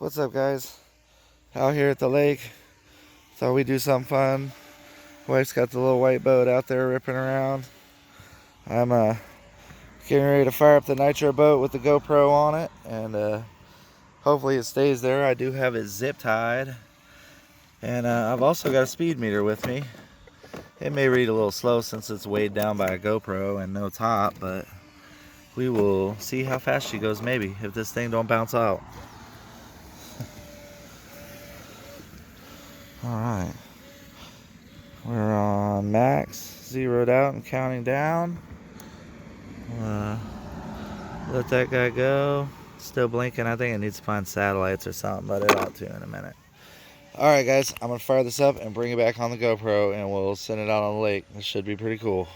What's up, guys? Out here at the lake. Thought we'd do something fun. Wife's got the little white boat out there ripping around. I'm getting ready to fire up the nitro boat with the GoPro on it, and hopefully it stays there. I do have it zip tied, and I've also got a speed meter with me. It may read a little slow since it's weighed down by a GoPro and no top, but we will see how fast she goes, maybe, if this thing don't bounce out. Alright, we're on max, zeroed out and counting down. Let that guy go. Still blinking. I think it needs to find satellites or something, but it ought to in a minute. Alright, guys, I'm going to fire this up and bring it back on the GoPro, and we'll send it out on the lake. This should be pretty cool.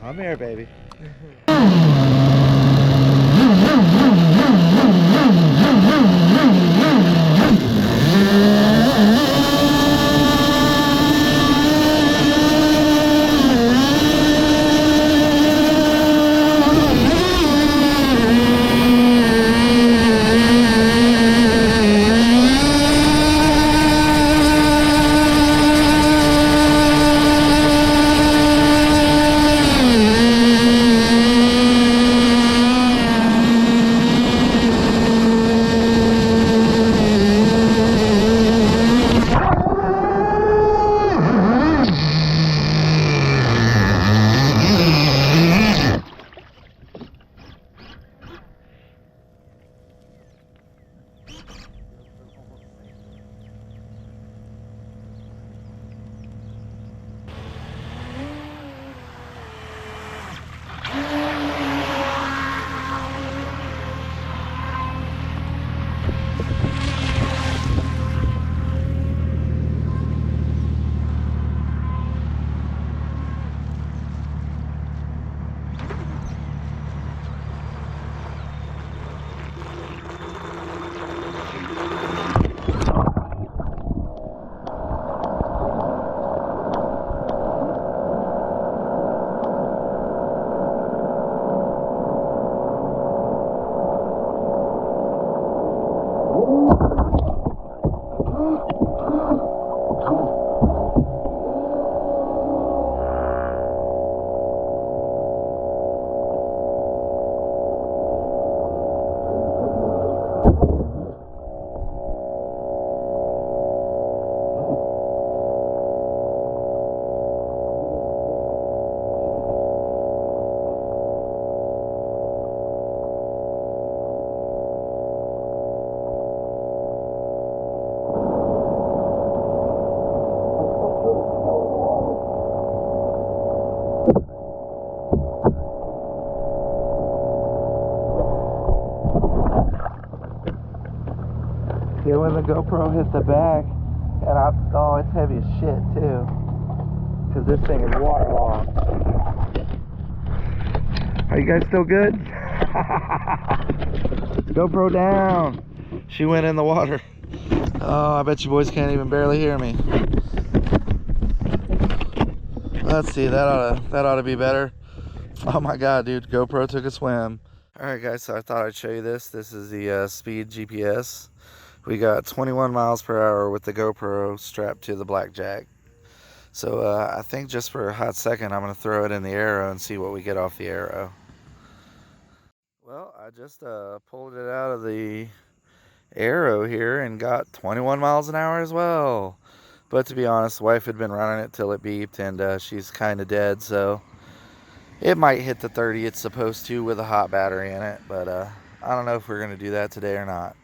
I'm here, baby. GoPro hit the back, and oh, it's heavy as shit too, because this thing is waterlogged. Are you guys still good? GoPro down. She went in the water. Oh, I bet you boys can't even barely hear me. Let's see, that ought to be better. Oh my god, dude, GoPro took a swim. Alright guys, so I thought I'd show you this. This is the speed GPS. We got 21 miles per hour with the GoPro strapped to the Blackjack. So I think just for a hot second I'm going to throw it in the arrow and see what we get off the arrow. Well, I just pulled it out of the arrow here and got 21 miles an hour as well. But to be honest, the wife had been running it till it beeped, and she's kind of dead, so it might hit the 30 it's supposed to with a hot battery in it, but I don't know if we're going to do that today or not.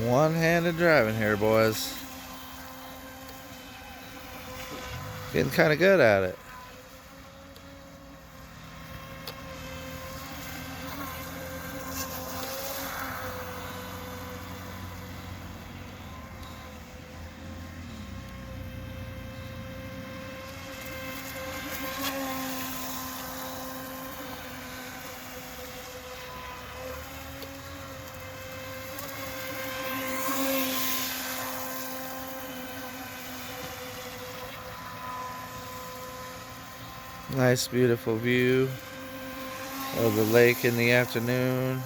One-handed driving here, boys. Getting kind of good at it. Nice, beautiful view of the lake in the afternoon.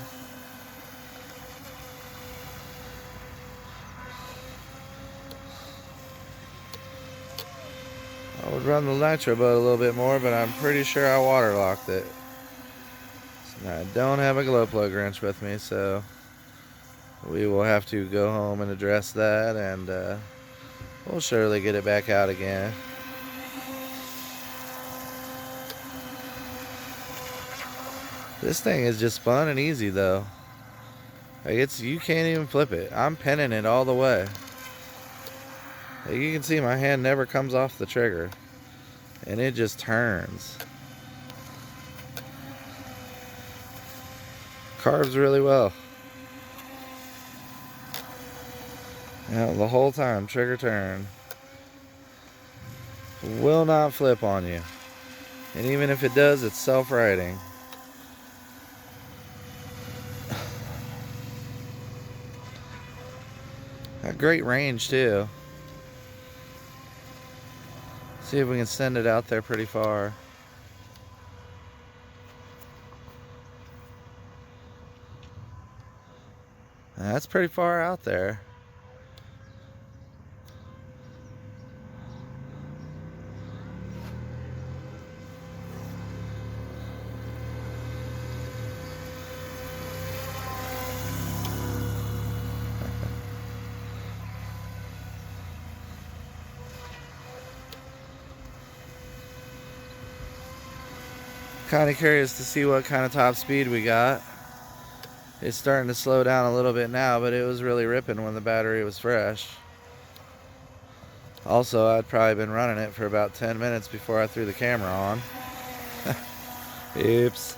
I would run the nitro boat a little bit more, but I'm pretty sure I waterlocked it. So I don't have a glow plug wrench with me, so we will have to go home and address that, and we'll surely get it back out again. This thing is just fun and easy though. Like you can't even flip it. I'm pinning it all the way. Like you can see my hand never comes off the trigger, and it just turns. Carves really well. Now the whole time, trigger turn. Will not flip on you. And even if it does, it's self-righting. Got great range too. See if we can send it out there pretty far. That's pretty far out there. Kind of curious to see what kind of top speed we got. It's starting to slow down a little bit now, but it was really ripping when the battery was fresh. Also, I'd probably been running it for about 10 minutes before I threw the camera on. Oops.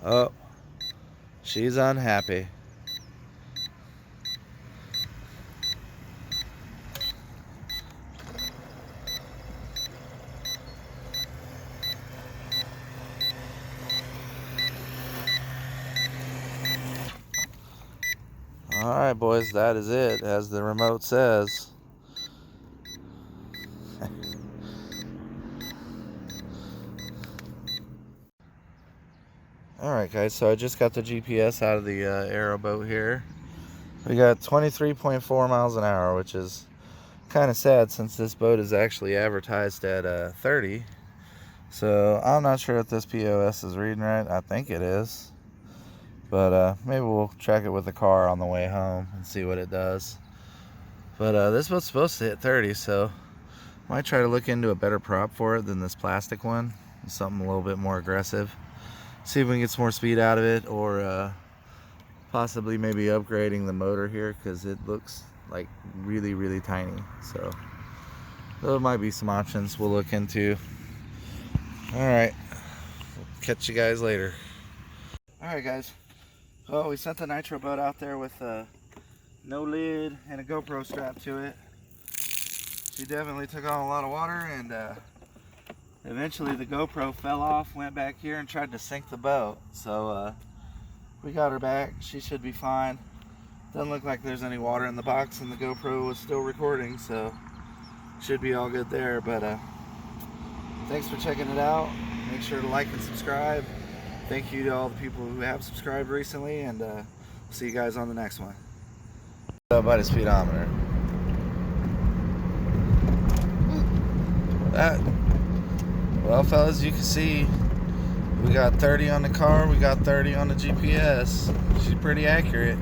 Oh, she's unhappy. Alright boys, that is it, as the remote says. Alright guys, so I just got the GPS out of the aeroboat here. We got 23.4 miles an hour, which is kind of sad since this boat is actually advertised at 30. So I'm not sure if this POS is reading right. I think it is. But maybe we'll track it with the car on the way home and see what it does. But this boat's supposed to hit 30, so might try to look into a better prop for it than this plastic one. Something a little bit more aggressive. See if we can get some more speed out of it, or possibly maybe upgrading the motor here, because it looks like really tiny. So there might be some options we'll look into. Alright, catch you guys later. Alright guys, well, we sent the nitro boat out there with no lid and a GoPro strapped to it. She definitely took on a lot of water, and eventually the GoPro fell off, went back here and tried to sink the boat. So we got her back. She should be fine. Doesn't look like there's any water in the box, and the GoPro was still recording, so should be all good there. But thanks for checking it out. Make sure to like and subscribe. Thank you to all the people who have subscribed recently, and see you guys on the next one. By the speedometer. Well, fellas, you can see we got 30 on the car, we got 30 on the GPS. She's pretty accurate.